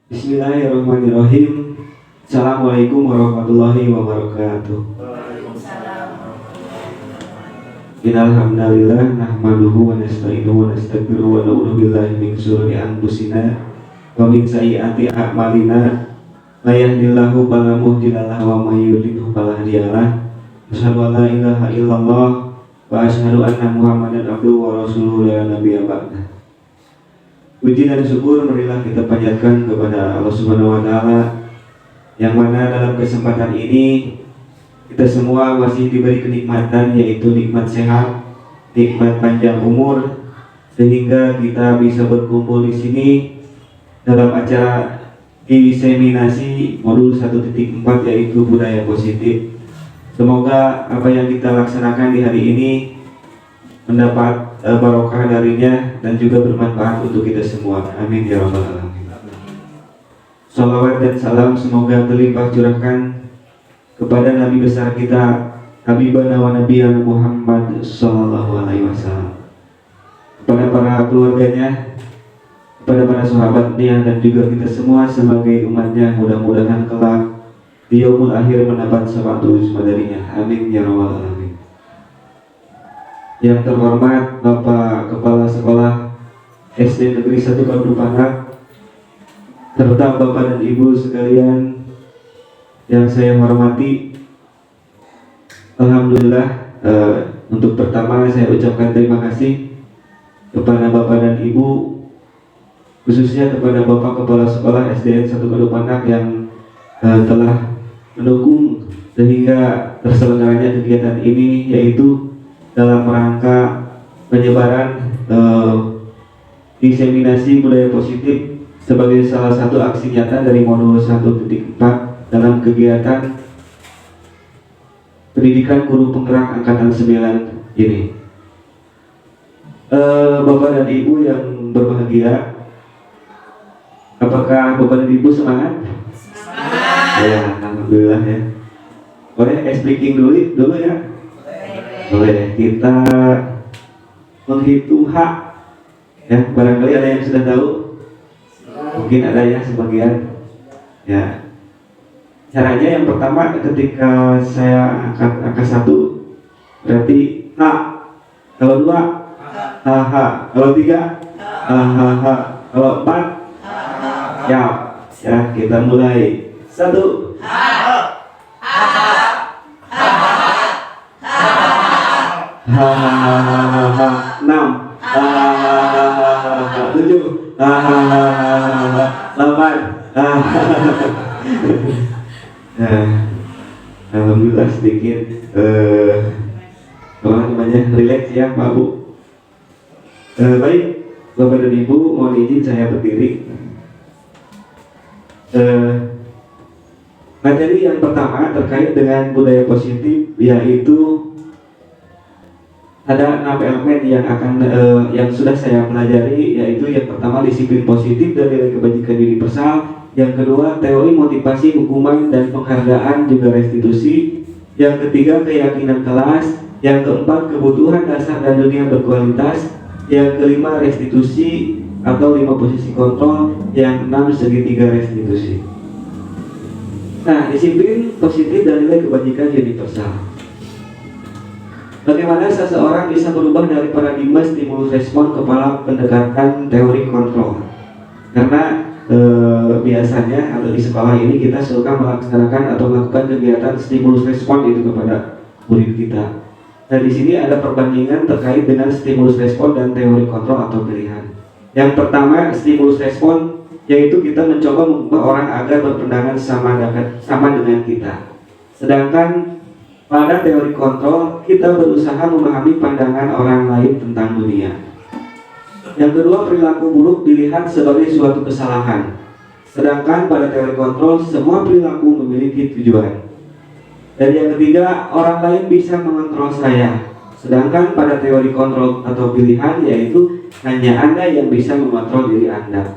Bismillahirrahmanirrahim. Assalamualaikum warahmatullahi wabarakatuh. Innalhamdalillah nahmaduhu wa nasta'inuhu wa nastaghfiruhu wa na'udzu billahi min syururi anfusina wa min sayyiati a'malina. May yahdihillahu fala mudilla lahu wa may yudlilhu fala hadiya lahu. Asyhadu an la ilaha illallah wa asyhadu anna Muhammadan abduhu wa rasuluhu la nabiyya ba'da. Puji dan syukur marilah kita panjatkan kepada Allah Subhanahu wa taala yang mana dalam kesempatan ini kita semua masih diberi kenikmatan, yaitu nikmat sehat, nikmat panjang umur, sehingga kita bisa berkumpul di sini dalam acara diseminasi modul 1.4 yaitu budaya positif. Semoga apa yang kita laksanakan di hari ini mendapat barokah darinya dan juga bermanfaat untuk kita semua. Amin ya rabbal alamin. Salawat dan salam semoga terlimpah curahkan kepada Nabi besar kita, Habibana wa Nabiyana Muhammad sallallahu alaihi wasallam, kepada para keluarganya, kepada para sahabatnya, dan juga kita semua sebagai umatnya. Mudah-mudahan kelak di yaumul akhir mendapat syafaat darinya. Amin ya rabbal alamin. Yang terhormat Bapak Kepala Sekolah SD Negeri 1 Kabupaten, serta Bapak dan Ibu sekalian yang saya hormati, alhamdulillah, untuk pertama saya ucapkan terima kasih kepada Bapak dan Ibu, khususnya kepada Bapak Kepala Sekolah SDN 1 Kabupaten yang telah mendukung sehingga terselenggaranya kegiatan ini, yaitu dalam rangka penyebaran diseminasi budaya positif sebagai salah satu aksi nyata dari modul 1.4 dalam kegiatan pendidikan guru penggerak angkatan 9 ini. Bapak dan Ibu yang berbahagia, apakah Bapak dan Ibu semangat? Semangat. Ya, alhamdulillah ya. Boleh speaking dulu ya. Boleh kita menghitung hak ya, barangkali ada yang sudah tahu, mungkin ada ya sebagian ya. Caranya yang pertama, ketika saya angkat angka 1 berarti H, kalau 2 HH, kalau 3 HHH, kalau 4 ya, kita mulai. 1 hahaha, 6 hahaha, 7 hahaha, 8 alhamdulillah sedikit relax ya Pak Bu. Baik Bapak dan Ibu, mohon izin saya berdiri. Materi yang pertama terkait dengan budaya positif, yaitu ada 6 elemen yang sudah saya pelajari, yaitu yang pertama disiplin positif dan nilai kebajikan universal, yang kedua teori motivasi, hukuman dan penghargaan juga restitusi, yang ketiga keyakinan kelas, yang keempat kebutuhan dasar dan dunia berkualitas, yang kelima restitusi atau 5 posisi kontrol, yang 6 segitiga restitusi. Nah, disiplin positif dan nilai kebajikan universal. Bagaimana seseorang bisa berubah dari paradigma stimulus respon kepada pendekatan teori kontrol? Karena biasanya atau di sekolah ini kita suka melaksanakan atau melakukan kegiatan stimulus respon itu kepada murid kita. Nah, di sini ada perbandingan terkait dengan stimulus respon dan teori kontrol atau pilihan. Yang pertama, stimulus respon, yaitu kita mencoba mengubah orang agar berpandangan sama dengan kita. Sedangkan pada teori kontrol, kita berusaha memahami pandangan orang lain tentang dunia. Yang kedua, perilaku buruk dilihat sebagai suatu kesalahan. Sedangkan pada teori kontrol, semua perilaku memiliki tujuan. Dan yang ketiga, orang lain bisa mengontrol saya. Sedangkan pada teori kontrol atau pilihan, yaitu hanya Anda yang bisa mengontrol diri Anda.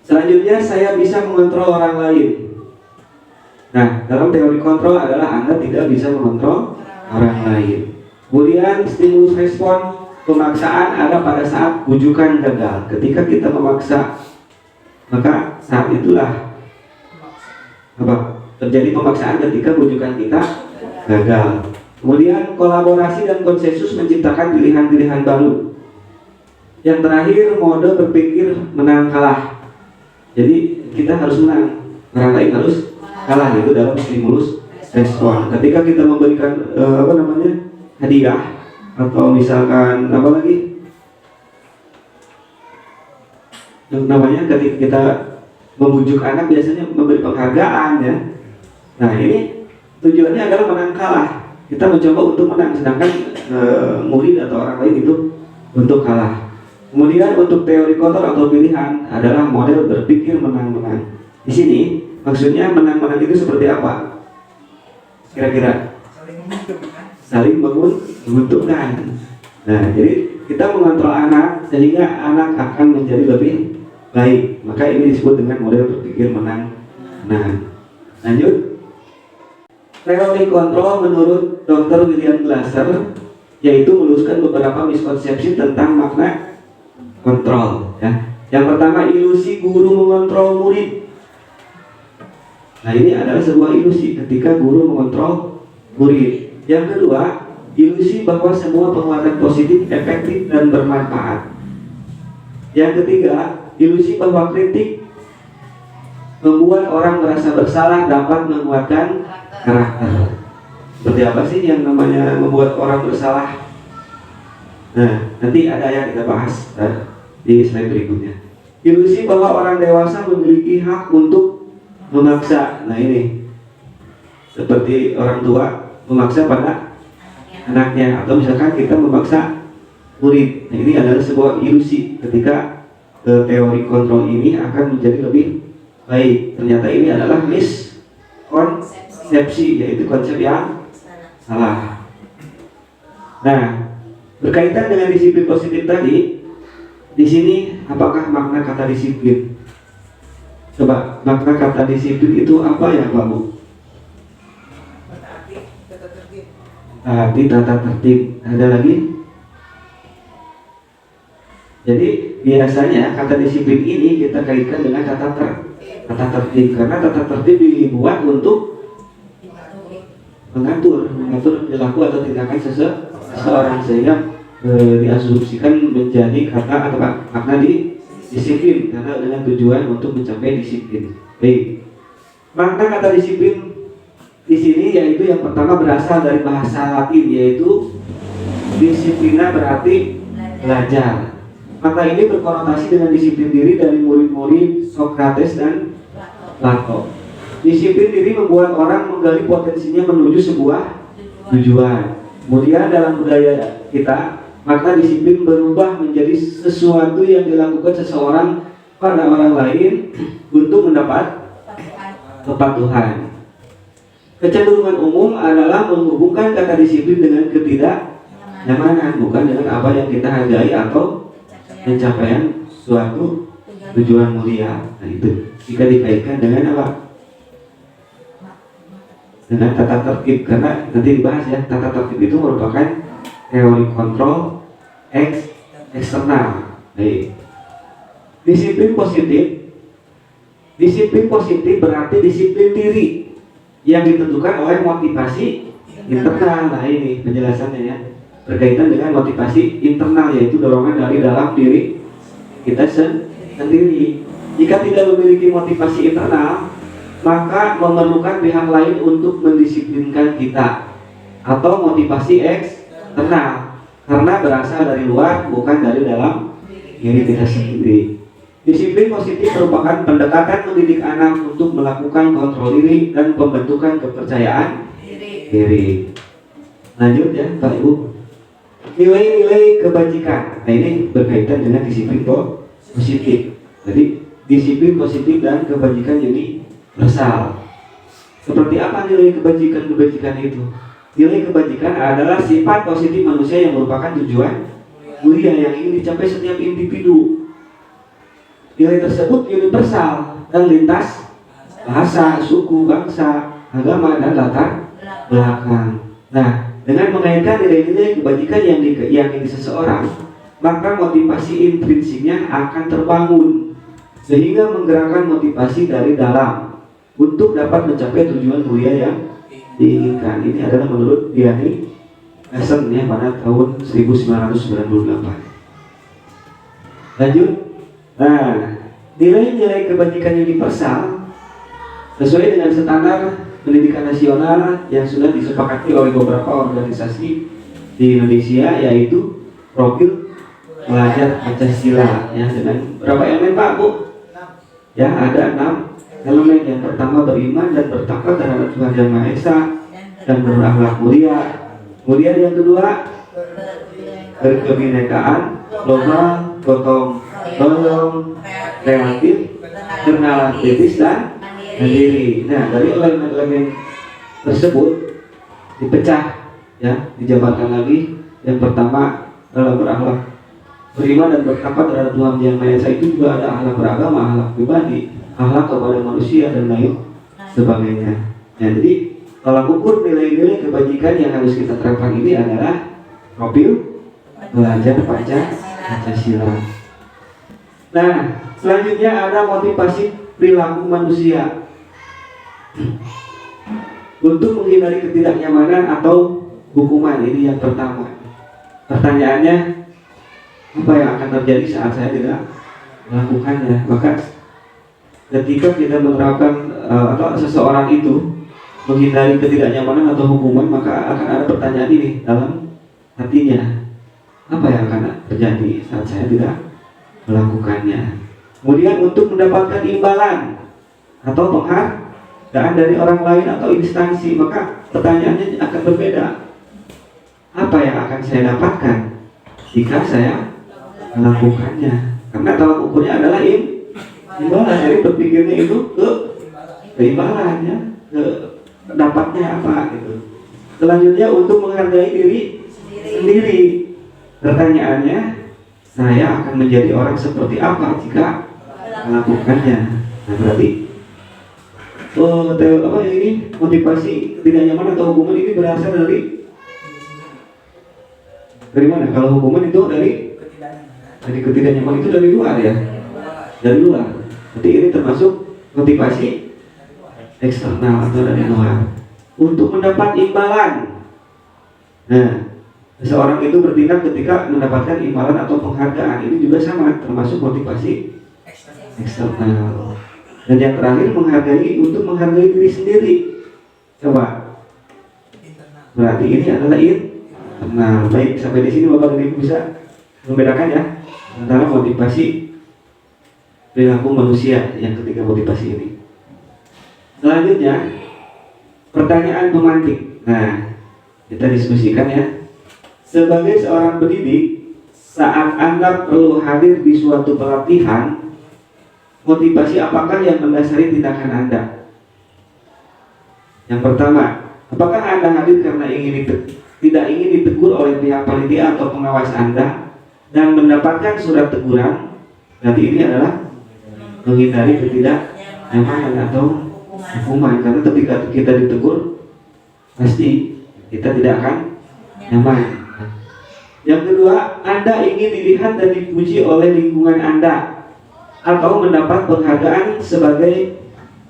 Selanjutnya, saya bisa mengontrol orang lain. Nah, dalam teori kontrol adalah Anda tidak bisa mengontrol orang lain. Kemudian stimulus respon, pemaksaan ada pada saat bujukan gagal. Ketika kita memaksa maka saat itulah terjadi pemaksaan ketika bujukan kita gagal. Kemudian kolaborasi dan konsensus menciptakan pilihan-pilihan baru. Yang terakhir, mode berpikir menang kalah. Jadi kita harus menang, orang lain harus kalah, itu dalam stimulus respon. Ketika kita memberikan hadiah atau misalkan ketika kita membujuk anak biasanya memberi penghargaan ya. Nah ini tujuannya adalah menang kalah. Kita mencoba untuk menang, sedangkan murid atau orang lain itu untuk kalah. Kemudian untuk teori kontrol atau pilihan adalah model berpikir menang-menang. Di sini maksudnya menang-menang itu seperti apa? Kira-kira saling menguntungkan. Nah, jadi kita mengontrol anak sehingga anak akan menjadi lebih baik. Maka ini disebut dengan model berpikir menang. Nah, lanjut. Teori kontrol menurut Dr. William Glasser yaitu meluruskan beberapa miskonsepsi tentang makna kontrol. Ya. Yang pertama, ilusi guru mengontrol murid. Nah, ini adalah sebuah ilusi ketika guru mengontrol murid. Yang kedua, ilusi bahwa semua penguatan positif efektif dan bermanfaat. Yang ketiga, ilusi bahwa kritik membuat orang merasa bersalah dapat menguatkan karakter. Seperti apa sih yang namanya membuat orang bersalah? Nah, nanti ada yang kita bahas di slide berikutnya. Ilusi bahwa orang dewasa memiliki hak untuk memaksa. Nah ini seperti orang tua memaksa pada anaknya, atau misalkan kita memaksa murid. Nah, ini adalah sebuah ilusi ketika teori kontrol ini akan menjadi lebih baik. Ternyata ini adalah miskonsepsi, yaitu konsep yang salah. Nah, berkaitan dengan disiplin positif tadi, di sini apakah makna kata disiplin? Coba, makna kata disiplin itu apa ya, Pak Bu? Taati tata tertib. Ada lagi? Jadi biasanya kata disiplin ini kita kaitkan dengan tata tertib, karena tata tertib dibuat untuk mengatur perilaku atau tindakan seseorang, sehingga diasumsikan menjadi kata atau makna disiplin karena dengan tujuan untuk mencapai disiplin. Baik. Makna kata disiplin di sini yaitu yang pertama berasal dari bahasa Latin, yaitu disiplina berarti belajar. Makna ini berkonotasi dengan disiplin diri dari murid-murid Socrates dan Plato. Disiplin diri membuat orang menggali potensinya menuju sebuah tujuan. Kemudian dalam budaya kita, makna disiplin berubah menjadi sesuatu yang dilakukan seseorang pada orang lain untuk mendapat kepatuhan. Kecenderungan umum adalah menghubungkan kata disiplin dengan ketidaknyamanan, bukan dengan apa yang kita hargai atau pencapaian suatu tujuan mulia. Nah itu jika dikaitkan dengan apa? Dengan tata tertib, karena nanti dibahas ya, tata tertib itu merupakan teori kontrol eksternal. Baik. Disiplin positif berarti disiplin diri yang ditentukan oleh motivasi internal. Nah ini penjelasannya ya, berkaitan dengan motivasi internal, yaitu dorongan dari dalam diri kita sendiri. Jika tidak memiliki motivasi internal, maka memerlukan pihak lain untuk mendisiplinkan kita, atau motivasi eksternal, karena berasal dari luar bukan dari dalam diri kita sendiri. Disiplin positif merupakan pendekatan mendidik anak untuk melakukan kontrol diri dan pembentukan kepercayaan diri. Lanjut ya Pak Ibu. Nilai-nilai kebajikan. Nah ini berkaitan dengan disiplin positif. Jadi disiplin positif dan kebajikan universal. Seperti apa nilai kebajikan itu? Nilai kebajikan adalah sifat positif manusia yang merupakan tujuan mulia yang ingin dicapai setiap individu. Nilai tersebut universal dan lintas bahasa, suku, bangsa, agama, dan latar belakang. Nah, dengan mengaitkan nilai-nilai kebajikan yang diyakini seseorang, maka motivasi intrinsiknya akan terbangun, sehingga menggerakkan motivasi dari dalam untuk dapat mencapai tujuan mulia yang diinginkan. Ini adalah menurut Diani Lesson ya pada tahun 1998. Lanjut. Nah, nilai-nilai kebajikan universal sesuai dengan standar pendidikan nasional yang sudah disepakati oleh beberapa organisasi di Indonesia, yaitu profil pelajar Pancasila ya, dengan berapa elemen Pak Bu? Ya, ada 6 elemen. Yang pertama beriman dan bertakwa terhadap Tuhan Yang Maha Esa dan berakhlak mulia. Kemudian yang kedua berkebinekaan, global, gotong royong, relatif, kenalan kritis dan mandiri. Nah, dari elemen-elemen tersebut dipecah ya, dijabarkan lagi. Yang pertama adalah berakhlak, beriman dan bertakwa terhadap Tuhan Yang Maha Esa. Itu juga ada akhlak beragama, akhlak pribadi, akhlak kepada manusia dan lain sebagainya. Nah, jadi tolak ukur nilai-nilai kebajikan yang harus kita terapkan ini adalah profil pelajar Pancasila. Nah, selanjutnya ada motivasi perilaku manusia untuk menghindari ketidaknyamanan atau hukuman. Ini yang pertama. Pertanyaannya, apa yang akan terjadi saat saya tidak melakukannya? Maka ketika kita menerapkan atau seseorang itu menghindari ketidaknyamanan atau hukuman, maka akan ada pertanyaan ini dalam hatinya, apa yang akan terjadi saat saya tidak melakukannya? Kemudian untuk mendapatkan imbalan atau penghargaan dari orang lain atau instansi, maka pertanyaannya akan berbeda. Apa yang akan saya dapatkan jika saya melakukannya? Karena tolak ukurnya adalah imbalan. Jadi berpikirnya itu ke imbalan ya, ke dapatnya apa gitu. Selanjutnya untuk menghargai diri sendiri. Pertanyaannya, saya akan menjadi orang seperti apa jika melakukannya? Nah, berarti ini motivasi ketidaknyamanan atau hukuman ini berasal dari mana? Kalau hukuman itu dari ketidaknyamanan itu dari luar ya, dari luar. Jadi ini termasuk motivasi eksternal atau dari luar untuk mendapat imbalan. Nah, seseorang itu bertindak ketika mendapatkan imbalan atau penghargaan, ini juga sama, termasuk motivasi eksternal. Dan yang terakhir untuk menghargai diri sendiri. Coba, berarti ini adalah internal. Baik, sampai di sini Bapak dan Ibu bisa membedakan ya antara motivasi perilaku manusia yang ketiga motivasi ini. Selanjutnya, pertanyaan pemantik. Nah, kita diskusikan ya. Sebagai seorang pendidik, saat Anda perlu hadir di suatu pelatihan, motivasi apakah yang mendasari tindakan Anda? Yang pertama, apakah Anda hadir karena tidak ingin ditegur oleh pihak panitia atau pengawas Anda dan mendapatkan surat teguran? Berarti ini adalah menghindari ketidaknyamanan atau hukuman, karena ketika kita ditegur pasti kita tidak akan nyaman. Yang kedua, Anda ingin dilihat dan dipuji oleh lingkungan Anda atau mendapat penghargaan sebagai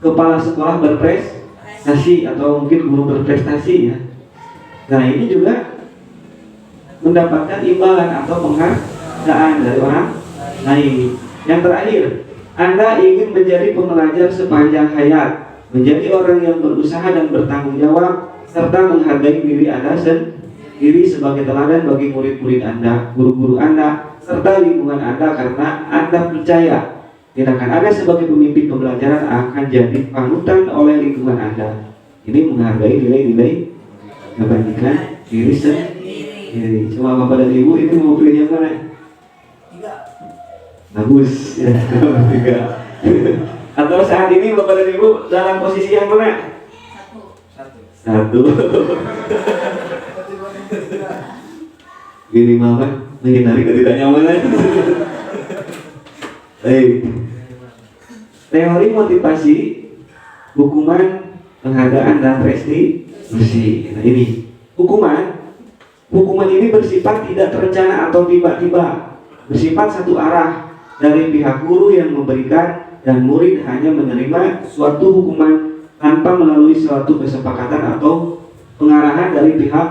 kepala sekolah berprestasi atau mungkin guru berprestasi ya. Nah, ini juga mendapatkan imbalan atau penghargaan dari orang lain. Yang terakhir, Anda ingin menjadi pembelajar sepanjang hayat, menjadi orang yang berusaha dan bertanggung jawab, serta menghargai diri Anda sendiri sebagai teladan bagi murid-murid Anda, guru-guru Anda, serta lingkungan Anda, karena Anda percaya tindakan Anda sebagai pemimpin pembelajaran akan jadi panutan oleh lingkungan Anda. Ini menghargai nilai-nilai kebajikan diri sendiri. Cuma Bapak dan Ibu ini mau pilih yang mana? Bagus ya, 3. Atau saat ini Bapak dan Ibu dalam posisi yang mana? Satu. Minimal kan menghindari ketidaknyamanan. Teori motivasi, hukuman, penghargaan dan restitusi. Nah, ini hukuman ini bersifat tidak terencana atau tiba-tiba, bersifat satu arah dari pihak guru yang memberikan dan murid hanya menerima suatu hukuman tanpa melalui suatu kesepakatan atau pengarahan dari pihak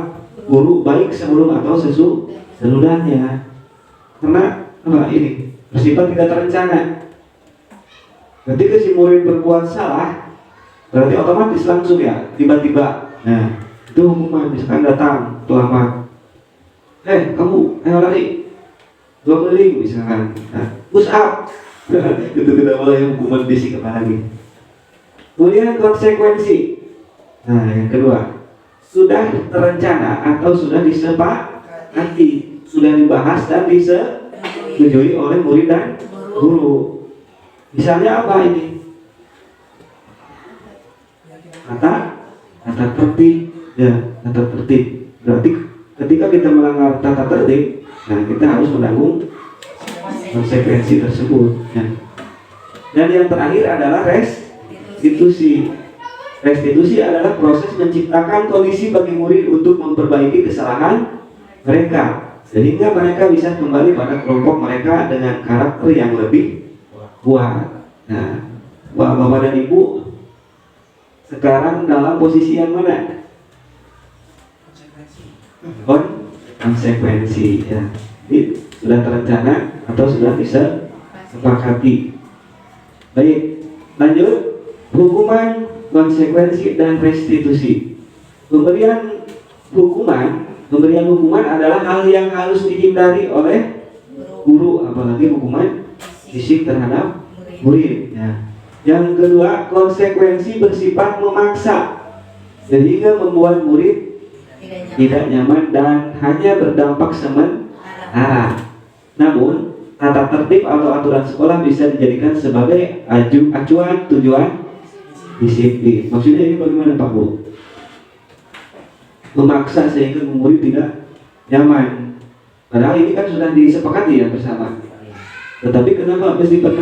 guru baik sebelum atau sesudahnya. Karena apa ini bersifat tidak terencana. Ketika si murid berbuat salah, berarti otomatis langsung ya tiba-tiba. Nah, itu hukuman. Misalkan datang pelamar, kamu ayo lari 2 keliling misalkan, push up. Itu tidak boleh, hukuman bisik apalagi. Kemudian konsekuensi. Nah, yang kedua, sudah terencana atau sudah disepakati, sudah dibahas dan disetujui oleh murid dan guru. Misalnya apa ini? Tata tertib, ya, tata tertib. Berarti ketika kita melanggar tata tertib, nah kita harus menanggung konsekuensi tersebut. Ya. Dan yang terakhir adalah restitusi. Restitusi adalah proses menciptakan kondisi bagi murid untuk memperbaiki kesalahan mereka, sehingga mereka bisa kembali pada kelompok mereka dengan karakter yang lebih kuat. Nah, Bapak dan Ibu sekarang dalam posisi yang mana? Konsekuensi. Ya. Jadi sudah terencana atau sudah bisa sepakati. Baik, lanjut. Hukuman, konsekuensi, dan restitusi. Pemberian hukuman adalah hal yang harus dihindari oleh guru, apalagi hukuman fisik terhadap murid. Ya. Yang kedua, konsekuensi bersifat memaksa sehingga membuat murid tidak nyaman dan hanya berdampak sementara. Namun, tata tertib atau aturan sekolah bisa dijadikan sebagai acuan tujuan disiplin. Maksudnya ini bagaimana Pak Bu? Memaksa sehingga murid tidak nyaman. Padahal ini kan sudah disepakati ya bersama. Tetapi kenapa bersifat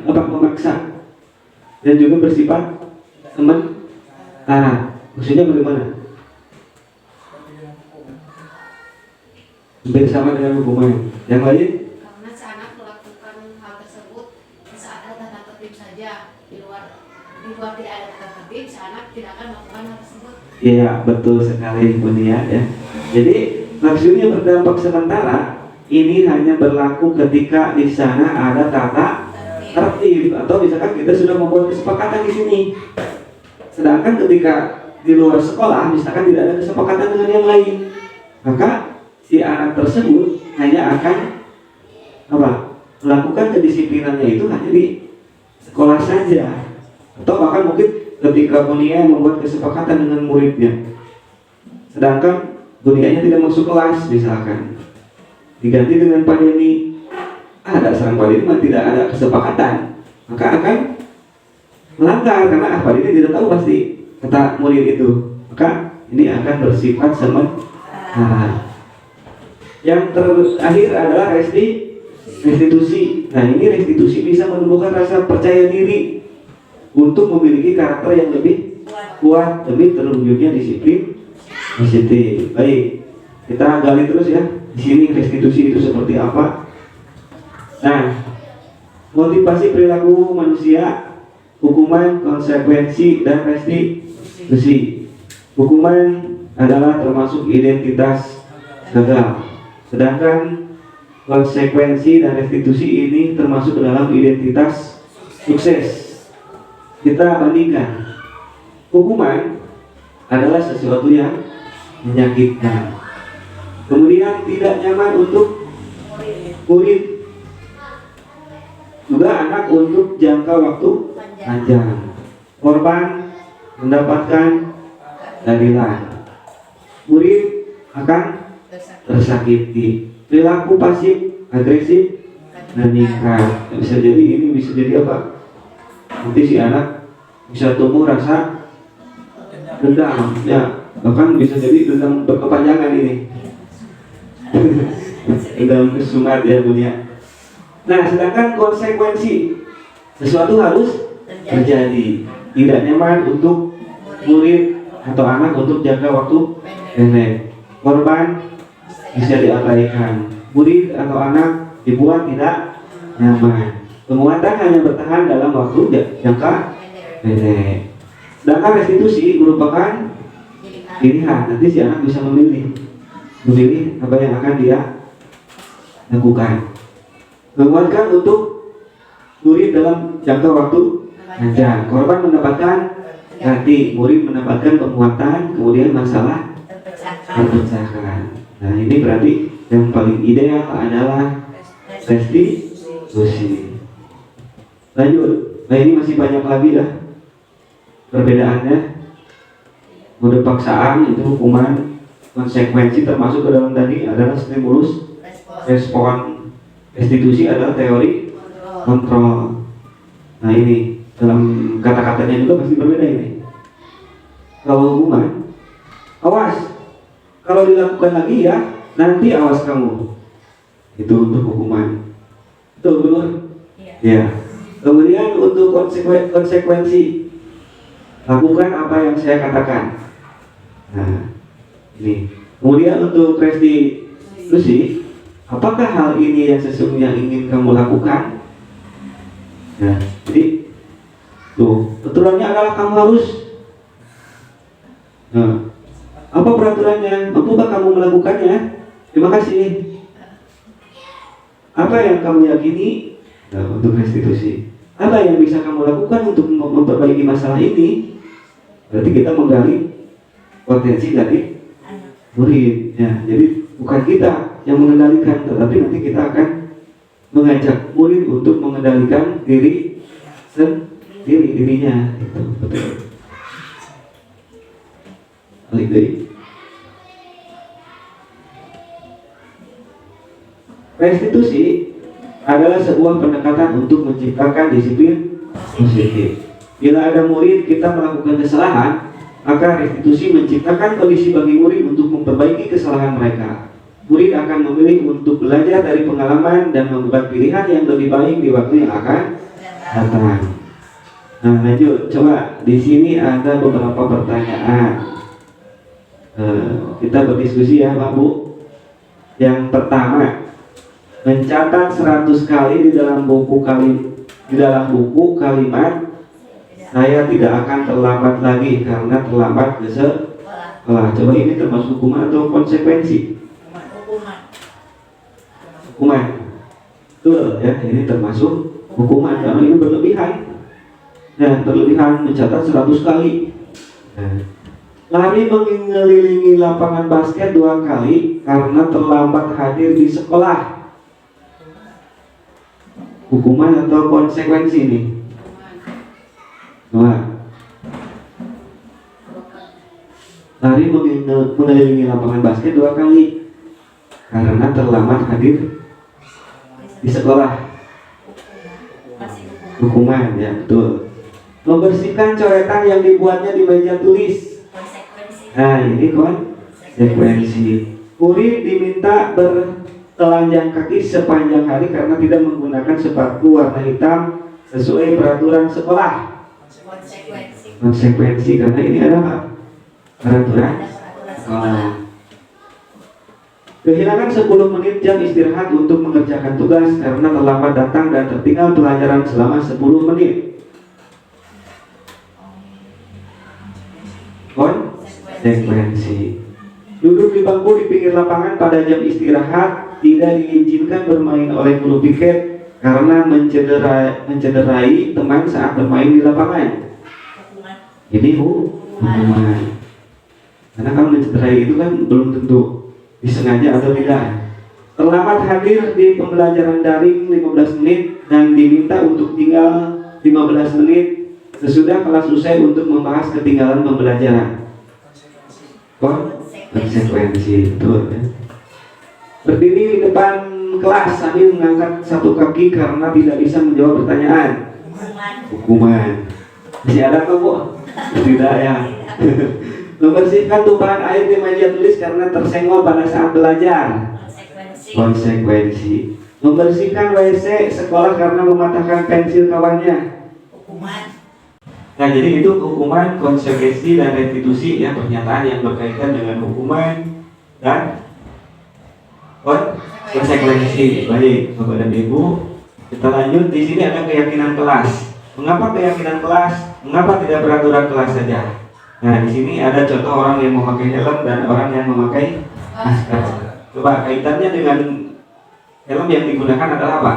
memaksa dan juga bersifat sementara? Maksudnya bagaimana? Hampir sama dengan hukuman. Yang lain? Karena si anak melakukan hal tersebut saat ada tata tertib saja, di luar tidak ada tata tertib, si anak tidak akan melakukan hal tersebut. Iya, betul sekali Bu Nia ya. Jadi maksudnya berdampak sementara ini hanya berlaku ketika di sana ada tata tertib atau misalkan kita sudah membuat kesepakatan di sini. Sedangkan ketika di luar sekolah misalkan tidak ada kesepakatan dengan yang lain, maka si anak tersebut hanya akan melakukan kedisiplinannya itu hanya di sekolah saja, atau bahkan mungkin ketika Bunia membuat kesepakatan dengan muridnya, sedangkan Bunianya tidak masuk kelas misalkan, diganti dengan Pak Denny, ada seorang Pak Denny tidak ada kesepakatan, maka akan melanggar karena Pak Denny tidak tahu pasti kata murid itu, maka ini akan bersifat sementara. Yang terakhir adalah restitusi. Nah, ini restitusi bisa menumbuhkan rasa percaya diri untuk memiliki karakter yang lebih kuat, lebih terwujudnya disiplin positif. Baik, kita gali terus ya. Di sini restitusi itu seperti apa? Nah, motivasi perilaku manusia, hukuman, konsekuensi, dan restitusi. Hukuman adalah termasuk identitas gagal. Sedangkan konsekuensi dan restitusi ini termasuk ke dalam identitas sukses. Kita bandingkan. Hukuman adalah sesuatu yang menyakitkan, kemudian tidak nyaman untuk murid, juga anak untuk jangka waktu panjang. Korban mendapatkan keadilan, murid akan tersakiti. Perilaku pasif agresif meningkat. Bisa jadi ini bisa jadi apa? Nanti si anak bisa tumbuh rasa dendam, ya bahkan bisa jadi dendam berkepanjangan ini. Dendam kesumat ya Bunia. Nah, sedangkan konsekuensi sesuatu harus terjadi. Tidak nyaman untuk murid atau anak untuk jangka waktu pendek. Korban bisa diabaikan, murid atau anak dibuat tidak nyaman. Penguatan hanya bertahan dalam waktu jangka pendek. pendek. Sedangkan restitusi merupakan pilihan. Nanti si anak bisa memilih apa yang akan dia lakukan. Menguatkan untuk murid dalam jangka waktu panjang. Korban mendapatkan ganti, murid mendapatkan penguatan, kemudian masalah terpecahkan. Nah, ini berarti yang paling ideal adalah restitusi. Lanjut. Nah, ini masih banyak lagi ya perbedaannya. Mode paksaan itu hukuman, konsekuensi termasuk ke dalam tadi adalah stimulus, respon. Restitusi adalah teori kontrol. Nah, ini dalam kata-katanya juga pasti berbeda ini. Kalau hukuman, awas, kalau dilakukan lagi ya nanti awas kamu. Itu untuk hukuman. Betul, betul? Ya. Kemudian untuk konsekuensi, lakukan apa yang saya katakan. Nah, ini. Kemudian untuk restitusi, apakah hal ini yang sesungguhnya ingin kamu lakukan? Nah, jadi tuh aturannya adalah kamu harus. Nah, apa peraturannya? Mampukah kamu melakukannya? Terima kasih. Apa yang kamu yakini? Nah, untuk restitusi, apa yang bisa kamu lakukan untuk memperbaiki masalah ini? Berarti kita menggali potensi dari murid. Ya, jadi bukan kita yang mengendalikan, tetapi nanti kita akan mengajak murid untuk mengendalikan dirinya. Itu betul. Balik dari restitusi adalah sebuah pendekatan untuk menciptakan disiplin positif. Bila ada murid kita melakukan kesalahan, maka restitusi menciptakan kondisi bagi murid untuk memperbaiki kesalahan mereka. Murid akan memilih untuk belajar dari pengalaman dan membuat pilihan yang lebih baik di waktu yang akan datang. Nah, lanjut. Coba di sini ada beberapa pertanyaan. Kita berdiskusi ya, Pak Bu. Yang pertama, mencatat 100 kali di dalam buku kalimat saya tidak akan terlambat lagi karena terlambat ke sekolah. Coba ini termasuk hukuman atau konsekuensi? Hukuman. Betul ya, ini termasuk hukuman karena ini berlebihan. Nah, berlebihan mencatat 100 kali. Nah, lari mengelilingi lapangan basket 2 kali karena terlambat hadir di sekolah. Hukuman atau konsekuensi nih? Nah, lari mengelilingi lapangan basket 2 kali karena terlambat hadir di sekolah. Hukuman, ya betul. Membersihkan coretan yang dibuatnya di meja tulis. Nah, ini konsekuensi. Murid diminta bertelanjang kaki sepanjang hari karena tidak menggunakan sepatu warna hitam sesuai peraturan sekolah. Konsekuensi karena ini adalah peraturan sekolah. Kehilangan 10 menit jam istirahat untuk mengerjakan tugas karena terlambat datang dan tertinggal pelajaran selama 10 menit. Konsekuensi. Duduk di bangku di pinggir lapangan pada jam istirahat, tidak diizinkan bermain oleh guru piket karena mencederai teman saat bermain di lapangan. Ini hukuman. Karena kalau mencederai itu kan belum tentu disengaja atau tidak. Terlambat hadir di pembelajaran daring 15 menit dan diminta untuk tinggal 15 menit sesudah kelas usai untuk membahas ketinggalan pembelajaran. Konsekuensi, betul ya. Berdiri di depan kelas sambil mengangkat satu kaki karena tidak bisa menjawab pertanyaan. Hukuman. Masih ada kok, Bu? Tidak ya. Membersihkan tumpahan air di meja tulis karena tersenggol pada saat belajar. Konsekuensi. Membersihkan WC sekolah karena mematahkan pensil kawannya. Hukuman. Nah, jadi itu hukuman, konsekuensi, dan restitusi ya, pernyataan yang berkaitan dengan hukuman dan konsekuensi. Baik, Bapak dan Ibu, Kita lanjut, di sini ada keyakinan kelas. Mengapa keyakinan kelas? Mengapa tidak peraturan kelas saja? Nah, di sini ada contoh orang yang memakai helm dan orang yang memakai masker. Coba kaitannya dengan helm yang digunakan adalah apa?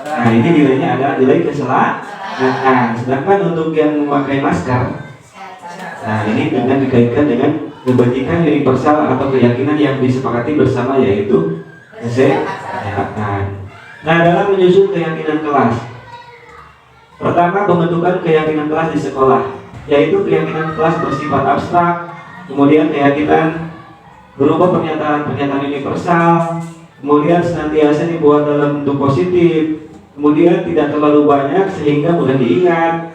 Nah, ini nilainya adalah nilai keselamatan. Sedangkan untuk yang memakai masker, nah ini dengan dikaitkan dengan kebajikan universal atau keyakinan yang disepakati bersama, yaitu kesehatan. Nah, dalam menyusun keyakinan kelas, pertama pembentukan keyakinan kelas di sekolah, yaitu keyakinan kelas bersifat abstrak, kemudian keyakinan berupa pernyataan-pernyataan universal, kemudian senantiasa dibuat dalam bentuk positif, kemudian tidak terlalu banyak sehingga mudah diingat.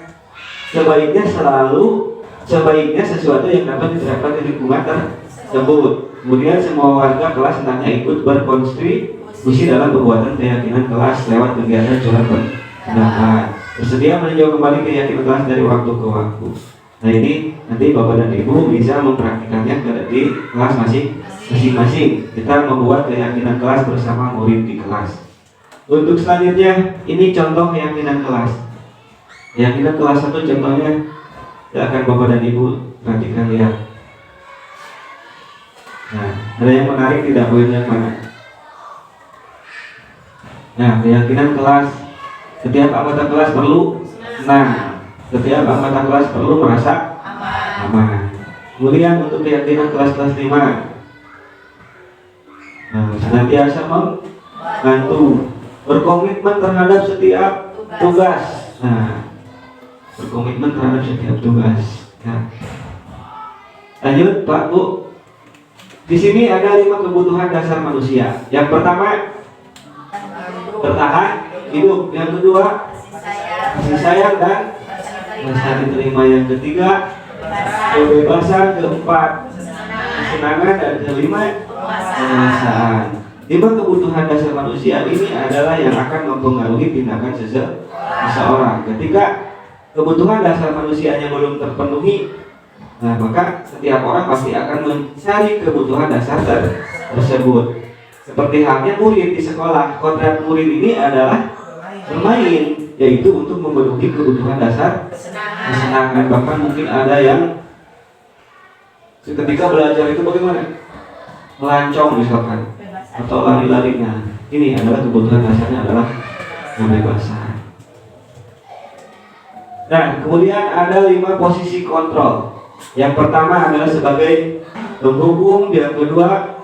Sebaiknya sesuatu yang dapat diterapkan di lingkungan tersebut. Kemudian semua warga kelas hendaknya ikut berkontribusi dalam pembuatan keyakinan kelas lewat kegiatan curhat pendapat. Bersedia meninjau kembali keyakinan kelas dari waktu ke waktu. Nah, ini nanti Bapak dan Ibu bisa mempraktikannya di kelas masing-masing. Kita membuat keyakinan kelas bersama murid di kelas. Untuk selanjutnya, ini contoh keyakinan kelas. Keyakinan kelas 1 contohnya, silakan Bapak dan Ibu perhatikan ya. Nah, ada yang menarik tidak, poin yang mana? Nah, keyakinan kelas, setiap anggota kelas perlu senang. Setiap anggota kelas perlu merasa aman. Kemudian untuk keyakinan kelas 5, senantiasa membantu, berkomitmen terhadap setiap tugas. Nah, berkomitmen terhadap setiap tugas. Nah, lanjut Pak Bu. Di sini ada 5 kebutuhan dasar manusia. Yang pertama, bertahan hidup. Yang kedua, kasih sayang dan rasa diterima. Yang ketiga, kebebasan. Keempat, kesenangan. Dan kelima, perasaan. 5 kebutuhan dasar manusia ini adalah yang akan mempengaruhi tindakan seseorang. Ketika kebutuhan dasar manusianya belum terpenuhi, nah maka setiap orang pasti akan mencari kebutuhan dasar tersebut. Seperti halnya murid di sekolah, kodrat murid ini adalah bermain, yaitu untuk memenuhi kebutuhan dasar kesenangan. Bahkan mungkin ada yang ketika belajar itu bagaimana? Melancong misalkan, atau lari-larinya. Ini adalah kebutuhan dasarnya adalah kebebasan. Nah, kemudian ada 5 posisi kontrol. Yang pertama adalah sebagai penghukum, yang kedua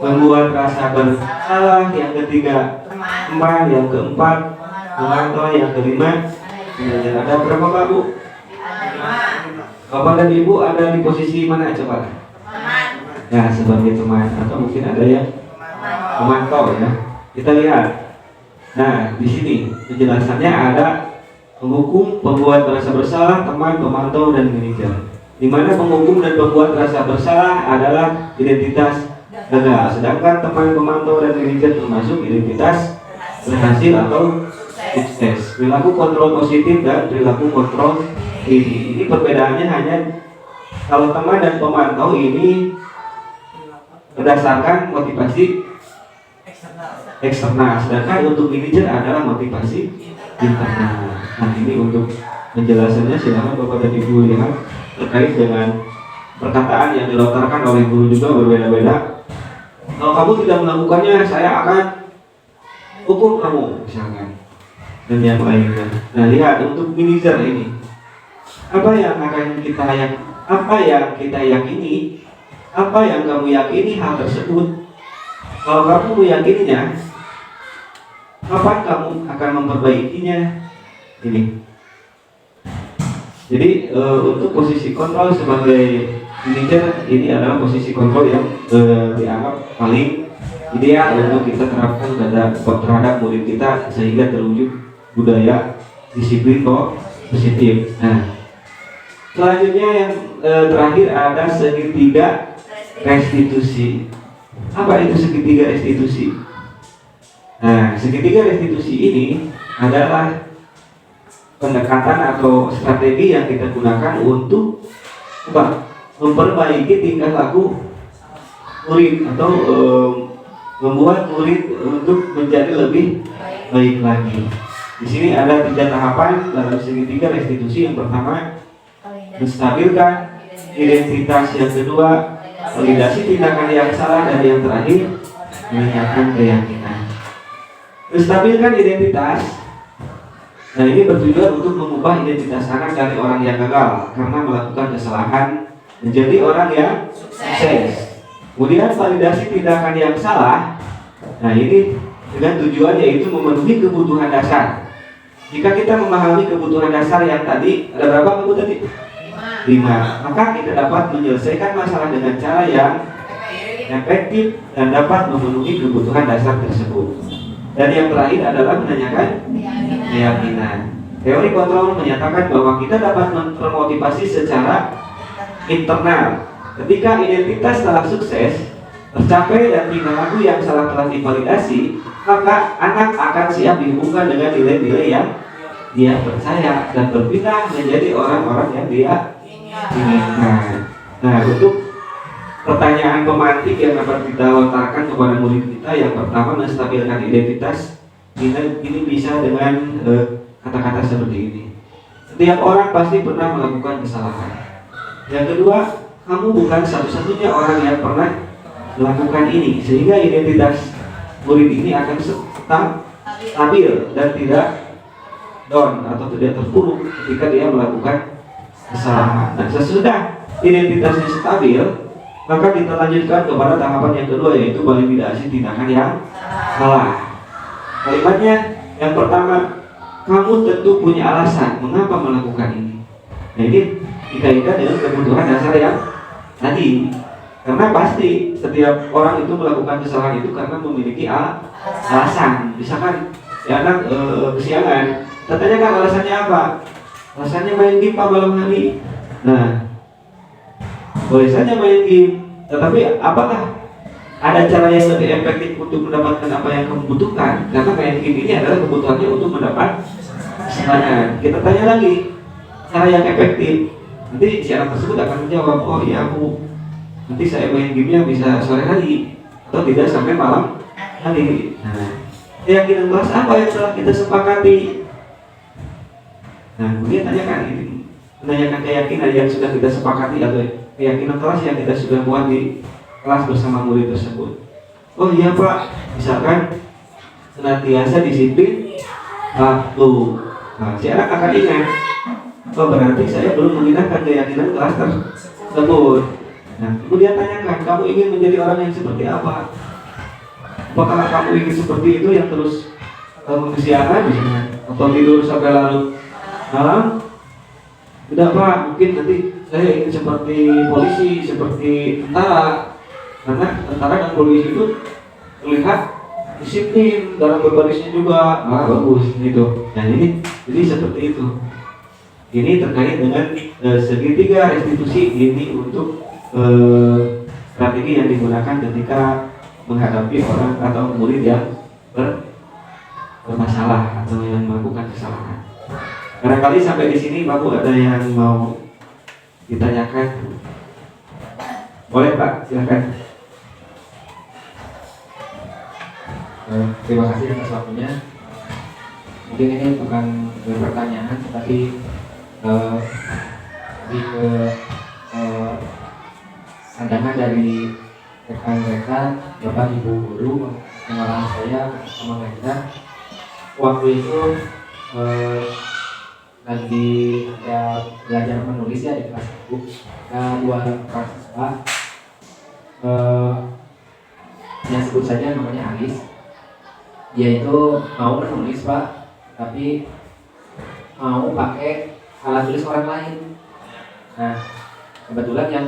membuat rasa bersalah, yang ketiga teman, yang keempat memantau, yang kelima mengajar. Ada berapa Pak Bu? Bapak dan Ibu ada di posisi mana coba? Ya, sebagai teman, atau mungkin ada yang memantau ya. Kita lihat. Nah, di sini penjelasannya ada penghukum, pembuat rasa bersalah, teman, pemantau, dan manajer. Di mana penghukum dan pembuat rasa bersalah adalah identitas gagal, sedangkan teman, pemantau, dan manajer termasuk identitas berhasil atau sukses. Perilaku kontrol positif dan perilaku kontrol ini perbedaannya hanya kalau teman dan pemantau ini berdasarkan motivasi eksternal, sedangkan untuk manajer adalah motivasi internal. Nah, ini untuk penjelasannya silakan Bapak dan Ibu lihat terkait dengan perkataan yang dilontarkan oleh guru juga berbeda-beda. Kalau kamu tidak melakukannya, saya akan hukum kamu misalkan, dan yang lainnya. Nah, lihat untuk manajer ini, apa yang kita yakini, apa yang kamu yakini hal tersebut. Kalau kamu meyakininya, kapan kamu akan memperbaikinya? Ini. Jadi untuk posisi kontrol sebagai manajer ini adalah posisi kontrol yang dianggap paling ideal untuk kita terapkan terhadap murid kita sehingga terwujud budaya disiplin positif. Nah, selanjutnya yang terakhir ada segitiga restitusi. Apa itu segitiga restitusi? Nah, segitiga restitusi ini adalah pendekatan atau strategi yang kita gunakan untuk memperbaiki tingkah laku murid atau membuat murid untuk menjadi lebih baik lagi. Di sini ada 3 tahapan dalam segitiga restitusi. Yang pertama, menstabilkan identitas. Yang kedua, validasi tindakan yang salah. Dan yang terakhir, menanyakan keyakinan. Menstabilkan identitas. Nah, ini bertujuan untuk mengubah identitas anak dari orang yang gagal karena melakukan kesalahan menjadi orang yang sukses. Kemudian validasi tindakan yang salah. Nah, ini dengan tujuan yaitu memenuhi kebutuhan dasar. Jika kita memahami kebutuhan dasar yang tadi, ada berapa kebutuhan tadi? 5. Maka kita dapat menyelesaikan masalah dengan cara yang efektif dan dapat memenuhi kebutuhan dasar tersebut. Dan yang terakhir adalah menanyakan keyakinan. Teori kontrol menyatakan bahwa kita dapat termotivasi secara internal. Ketika identitas telah sukses tercapai dan tingkah laku yang salah telah divalidasi, maka anak akan siap dihubungkan dengan nilai-nilai yang dia percaya dan berpindah menjadi orang-orang yang dia inginkan. Nah, untuk pertanyaan pemantik yang dapat kita lontarkan kepada murid kita, yang pertama, menstabilkan identitas. Ini bisa dengan kata-kata seperti ini: setiap orang pasti pernah melakukan kesalahan. Yang kedua, kamu bukan satu-satunya orang yang pernah melakukan ini, sehingga identitas murid ini akan stabil dan tidak down atau tidak terpuruk ketika dia melakukan kesalahan. Nah, sesudah identitasnya stabil, maka kita lanjutkan kepada tahapan yang kedua, yaitu validasi tindakan yang salah. Kalimatnya yang pertama, kamu tentu punya alasan mengapa melakukan ini. Nah, ini dikaitkan dengan kebutuhan dasar yang tadi. Karena pasti setiap orang itu melakukan kesalahan itu karena memiliki alasan. Misalkan si anak kesiangan, kita tanyakan alasannya apa? Alasannya main game malam hari. Nah, boleh saja main game, tetapi apakah ada cara yang lebih efektif untuk mendapatkan apa yang kamu butuhkan? Karena main game ini adalah kebutuhannya untuk mendapat kesenangan. Kita tanya lagi cara yang efektif. Nanti si anak tersebut akan menjawab, oh iya, nanti saya main gamenya bisa sore hari atau tidak sampai malam hari. Nah, keyakinan kelas apa yang telah kita sepakati? Nah, kemudian menanyakan keyakinan yang sudah kita sepakati atau keyakinan kelas yang kita sudah buat di kelas bersama murid tersebut. Oh iya Pak, misalkan senantiasa disiplin waktu. Nah, si anak akan ingat, oh berarti saya belum menggunakan keyakinan kelas tersebut. Nah, kemudian tanyakan, kamu ingin menjadi orang yang seperti apa? Apakah kamu ingin seperti itu yang terus kesiangan atau tidur sampai larut malam? Tidak Pak, mungkin nanti saya ingin seperti polisi, seperti tentara. Karena tentara dan polisi itu terlihat disiplin dalam berbarisnya juga. Bagus gitu. Nah, ini jadi seperti itu. Ini terkait dengan segitiga restitusi ini untuk strategi yang digunakan ketika menghadapi orang atau murid yang bermasalah atau yang melakukan kesalahan. Barangkali sampai di sini Bapak ada yang mau ditanyakan? Boleh Pak, silakan. Terima kasih atas waktunya. Mungkin ini bukan pertanyaan, tetapi lebih ke pandangan dari rekan-rekan, Bapak Ibu guru, pengalaman saya sama kita. Waktu itu lagi ada belajar menulis ya di kelas 1. Ada 2 mahasiswa, yang sebut saja namanya Alis. Dia itu mau menulis Pak, tapi mau pakai alat tulis orang lain. Nah, kebetulan yang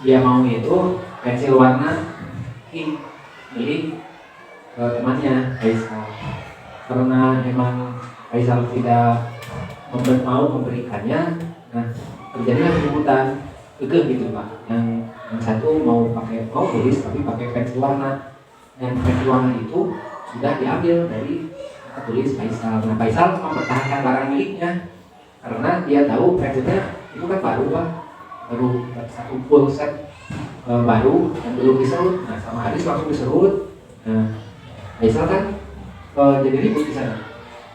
dia mau itu pensil warna ink milik temannya Faisal. Karena memang Faisal tidak mau memberikannya, nah terjadilah keributan gitu Pak. Yang satu mau tulis tapi pakai pensil warna, dan pensil warna itu sudah diambil dari tulis Faisal. Nah, Faisal mempertahankan barang miliknya karena dia tahu pensilnya itu kan baru Pak, baru satu full set baru dan belum diserut. Nah, sama Haris langsung diserut. Nah, Faisal kan jadi ribut di sana.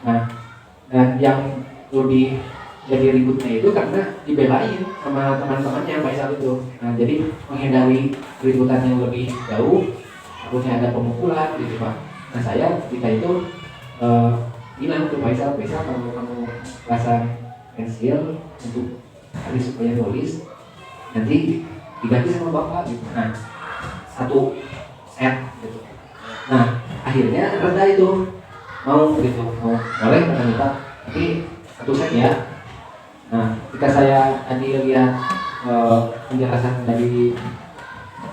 Nah, dan yang lebih jadi ributnya itu karena dibelain sama teman-temannya Faisal itu. Nah, jadi menghindari keributan yang lebih jauh, takutnya ada pemukulan gitu Pak. Nah, saya ketika itu bilang ke Faisal, kalau kamu pasang pensil untuk hari supaya nulis, nanti diganti sama bapak gitu. Nah, satu set gitu. Nah, akhirnya reda itu, mau gitu, mau boleh kata Pak, tapi satu set ya. Nah, ketika saya tadi lihat penjelasan dari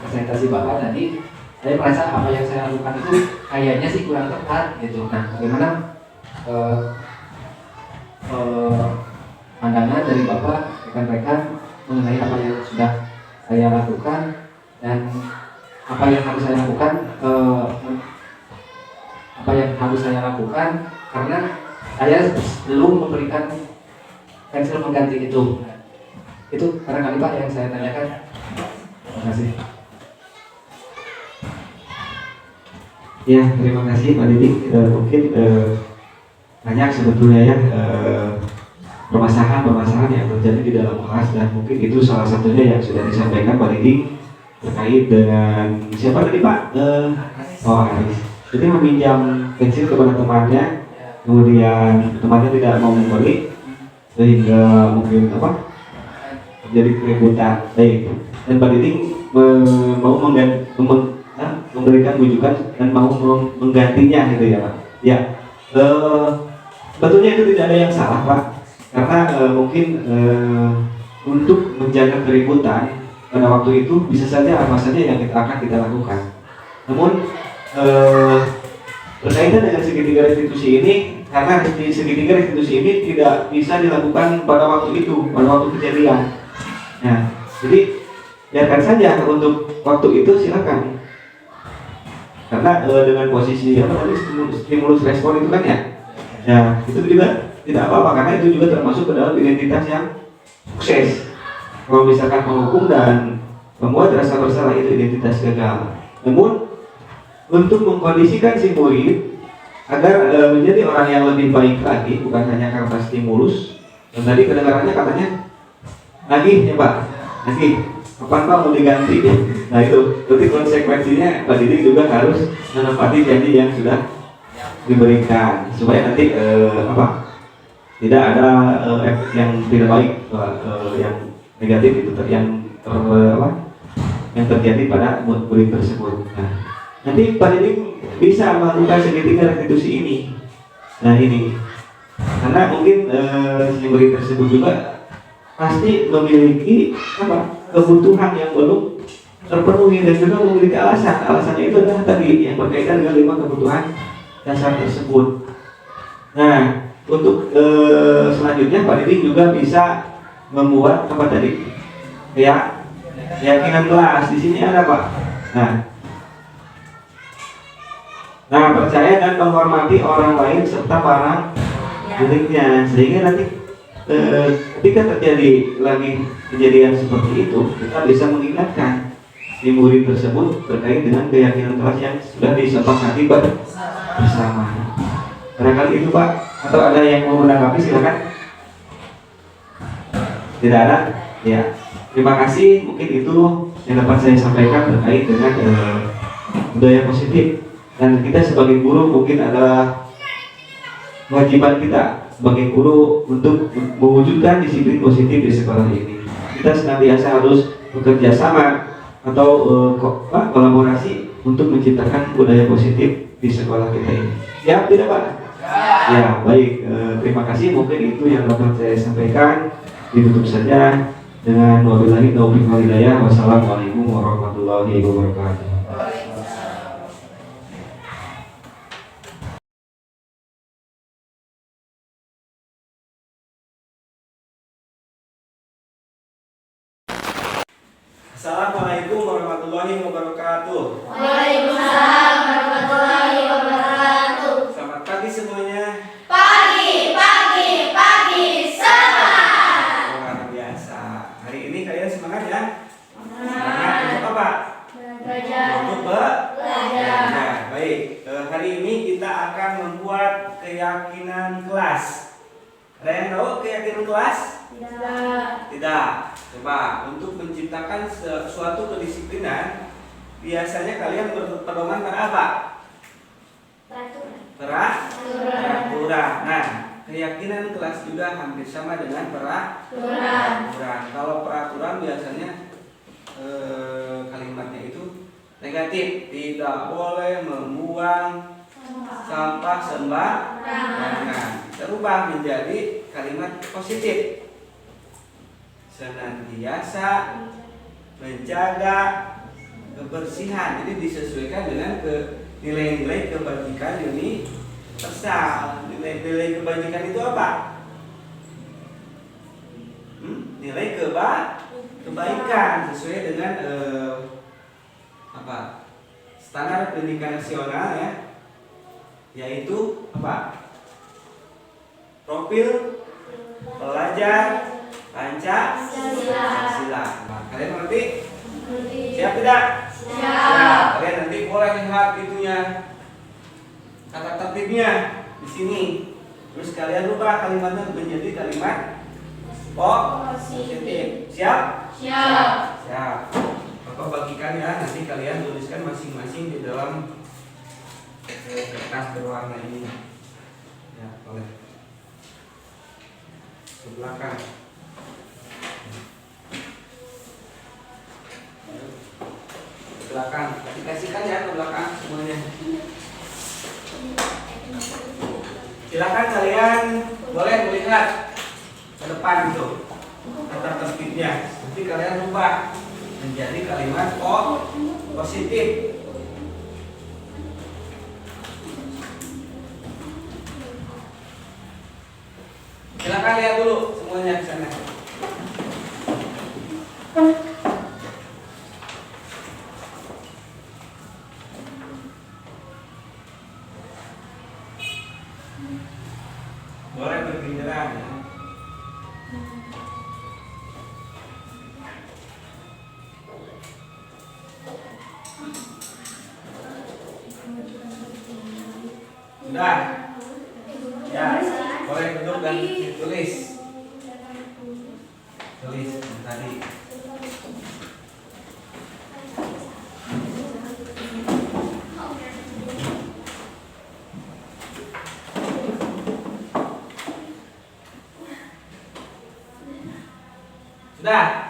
presentasi bapak tadi, saya merasa apa yang saya lakukan itu kayaknya sih kurang tepat gitu. Nah, bagaimana pandangan dari bapak, rekan-rekan mengenai apa yang sudah saya lakukan dan apa yang harus saya lakukan, karena saya belum memberikan pensil pengganti itu. Itu barangkali Pak yang saya tanyakan. Terima kasih. Ya, terima kasih Pak Didik. Mungkin banyak sebetulnya ya permasalahan yang terjadi di dalam kelas, dan mungkin itu salah satunya yang sudah disampaikan Pak Didik terkait dengan siapa tadi Pak? Aris. Jadi meminjam pensil kepada temannya, kemudian temannya tidak mau memberi, sehingga mungkin terjadi keributan. Baik. Dan Pak Didik mau memberikan rujukan dan mau menggantinya gitu ya Pak. Ya, sebetulnya itu tidak ada yang salah Pak, karena mungkin untuk menjaga keributan pada waktu itu bisa saja apa saja yang akan kita lakukan. Namun berkaitan dengan segitiga restitusi ini, karena segitiga restitusi ini tidak bisa dilakukan pada waktu itu, pada waktu kejadian. Nah, jadi biarkan saja untuk waktu itu, silakan. Karena dengan posisi stimulus respon itu kan ya itu juga tidak apa-apa, karena itu juga termasuk ke dalam identitas yang sukses. Kalau misalkan menghukum dan membuat rasa bersalah itu identitas gagal. Namun untuk mengkondisikan si murid agar menjadi orang yang lebih baik lagi, bukan hanya karena stimulus. Dan tadi kedengarannya katanya lagi ya Pak, lagi kapan Pak mau diganti? Nah itu, berarti konsekuensinya Pak Didik juga harus menepati janji yang sudah diberikan, supaya nanti tidak ada efek yang tidak baik, yang negatif itu yang terjadi pada murid tersebut. Nah, nanti Pak Didik bisa melakukan segitiga restitusi ini. Nah ini, karena mungkin si murid tersebut juga pasti memiliki kebutuhan yang belum terpenuhi dan juga memiliki alasan. Alasannya itu adalah tadi yang berkaitan dengan 5 kebutuhan dasar tersebut. Nah, untuk selanjutnya Pak Didik juga bisa membuat apa tadi? Ya, keyakinan kelas. Di sini ada Pak. Nah, percaya dan menghormati orang lain serta barang miliknya, sehingga nanti ketika terjadi lagi kejadian seperti itu, kita bisa mengingatkan si murid tersebut terkait dengan keyakinan kelas yang sudah disepakati bersama. Barangkali itu Pak, atau ada yang mau menanggapi, silakan. Tidak ada? Ya. Terima kasih. Mungkin itu yang dapat saya sampaikan terkait dengan budaya positif. Dan kita sebagai guru mungkin adalah kewajiban kita sebagai guru untuk mewujudkan disiplin positif di sekolah ini. Kita senantiasa harus bekerja sama atau kolaborasi untuk menciptakan budaya positif di sekolah kita ini. Siap tidak Pak? Ya, baik. Terima kasih. Mungkin itu yang dapat saya sampaikan. Ditutup saja dengan wabillahi taufiq wal hidayah. Wassalamualaikum warahmatullahi wabarakatuh. Assalamualaikum warahmatullahi wabarakatuh. Waalaikumsalam warahmatullahi wabarakatuh. Selamat pagi semuanya. Pagi, semangat. Luar biasa. Hari ini kalian semangat ya? Semangat untuk apa? Belajar. Untuk belajar. Nah, baik. Hari ini kita akan membuat kelas. Ada yang tahu keyakinan kelas? Tidak. Tidak. Coba untuk menciptakan suatu kedisiplinan, biasanya kalian berpedoman pada apa? Peraturan. Nah, keyakinan kelas juga hampir sama dengan peraturan. Kalau peraturan biasanya kalimatnya itu negatif, tidak boleh membuang sampah sembarangan. Terubah menjadi kalimat positif, senantiasa menjaga kebersihan. Jadi disesuaikan dengan nilai-nilai kebajikan universal. Nilai kebajikan itu apa? Nilai kebaikan sesuai dengan standar pendidikan nasional ya, yaitu apa? Profil pelajar Pancasila. Nah, kalian mengerti? Siap tidak? Siap. Kalian nanti boleh lihat itunya, kata tertibnya di sini. Terus kalian rubah kalimatnya menjadi kalimat positif. Siap? Siap. Bapak bagikan ya, nanti kalian tuliskan masing-masing di dalam kertas berwarna ini. Ya, boleh. Ke belakang. Ke belakang. Kasihkan ya ke belakang semuanya. Silakan kalian boleh melihat ke depan itu kata tertibnya. Nanti kalian rubah menjadi kalimat positif. Silakan lihat dulu semuanya di sana. Boleh bergiliran ya. Sudah. Ya, boleh duduk dan tulis. Tulis tadi. Sudah.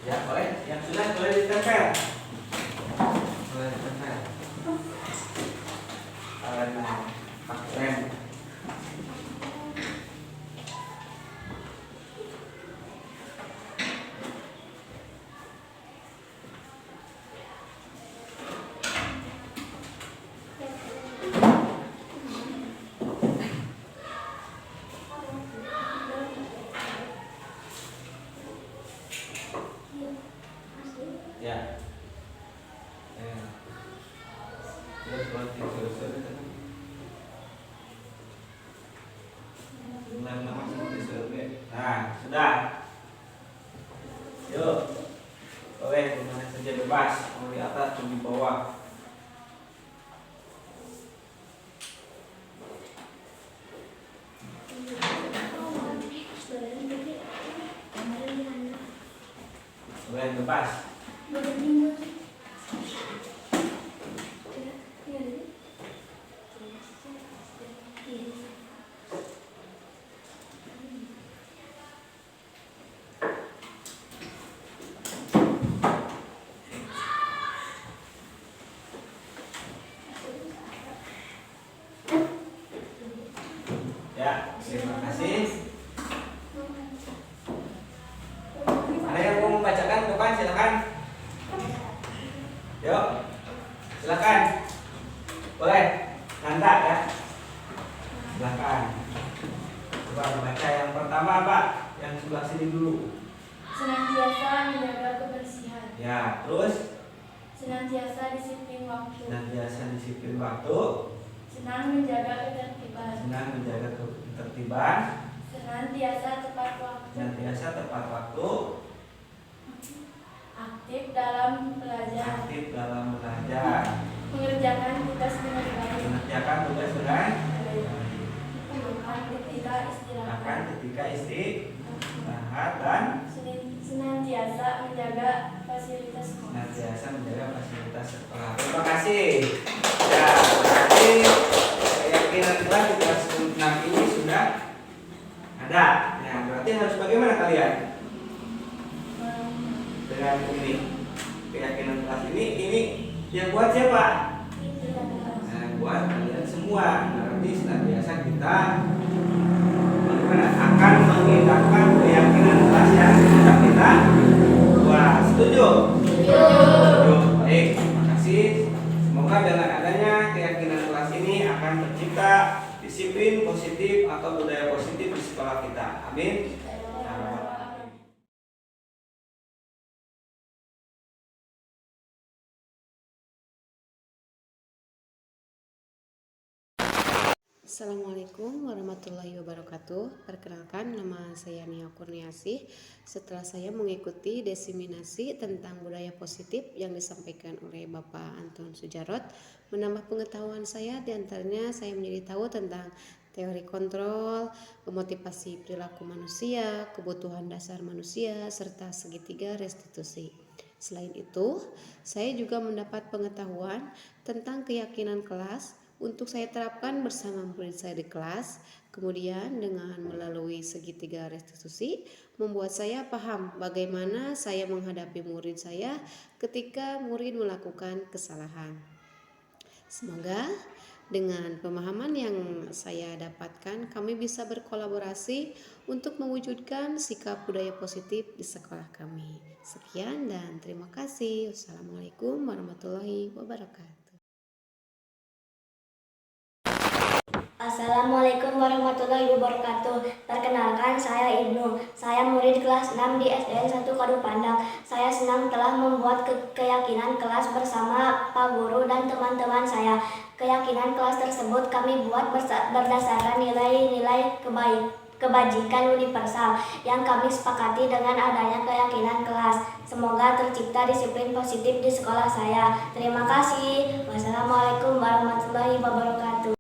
Ya, boleh. Yang sudah boleh ditempel. Boleh ditempel. Pakai rem. Ya. Terus nah, sudah. Yuk. Boleh dimana saja bebas, mau di atas atau di bawah. Boleh bebas. Ya, terima kasih. yang pertama Pak, yang sebelah sini dulu. Senantiasa menjaga kebersihan. Ya, terus Senantiasa disiplin waktu. senantiasa disiplin waktu, Senang menjaga ketertiban. senang menjaga ketertiban, Senantiasa tepat waktu. senantiasa tepat waktu, Aktif dalam belajar. aktif dalam belajar, Mengerjakan tugas dengan baik. mengerjakan tugas dengan Makan ketika istirahat. makan ketika istirahat dan Senantiasa menjaga fasilitas sekolah. senantiasa menjaga fasilitas sekolah. Terima kasih. Ya, berarti keyakinan kelas di kelas 6 ini sudah ada. Ya, berarti harus bagaimana kalian? Dengan ini keyakinan kelas ini yang buat siapa? Nah, buat kalian semua. Berarti senantiasa kita bagaimana akan mengindahkan keyakinan kelas yang sudah kita buat. Setuju? Setuju. Baik, terima kasih. Semoga dengan adanya keyakinan kelas ini akan tercipta disiplin positif atau budaya positif di sekolah kita. Amin. Assalamualaikum warahmatullahi wabarakatuh. Perkenalkan, nama saya Nia Kurniasih. Setelah saya mengikuti diseminasi tentang budaya positif yang disampaikan oleh Bapak Anton Sujarot, menambah pengetahuan saya, diantaranya saya menjadi tahu tentang teori kontrol, motivasi perilaku manusia, kebutuhan dasar manusia, serta segitiga restitusi. Selain itu, saya juga mendapat pengetahuan tentang keyakinan kelas untuk saya terapkan bersama murid saya di kelas. Kemudian dengan melalui segitiga restitusi membuat saya paham bagaimana saya menghadapi murid saya ketika murid melakukan kesalahan. Semoga dengan pemahaman yang saya dapatkan kami bisa berkolaborasi untuk mewujudkan sikap budaya positif di sekolah kami. Sekian dan terima kasih. Wassalamualaikum warahmatullahi wabarakatuh. Assalamualaikum warahmatullahi wabarakatuh. Perkenalkan, saya Ibnu. Saya murid kelas 6 di SDN 1 Kadu Pandang. Saya senang telah membuat keyakinan kelas bersama Pak Guru dan teman-teman saya. Keyakinan kelas tersebut kami buat berdasarkan nilai-nilai kebajikan universal yang kami sepakati dengan adanya keyakinan kelas. Semoga tercipta disiplin positif di sekolah saya. Terima kasih. Wassalamualaikum warahmatullahi wabarakatuh.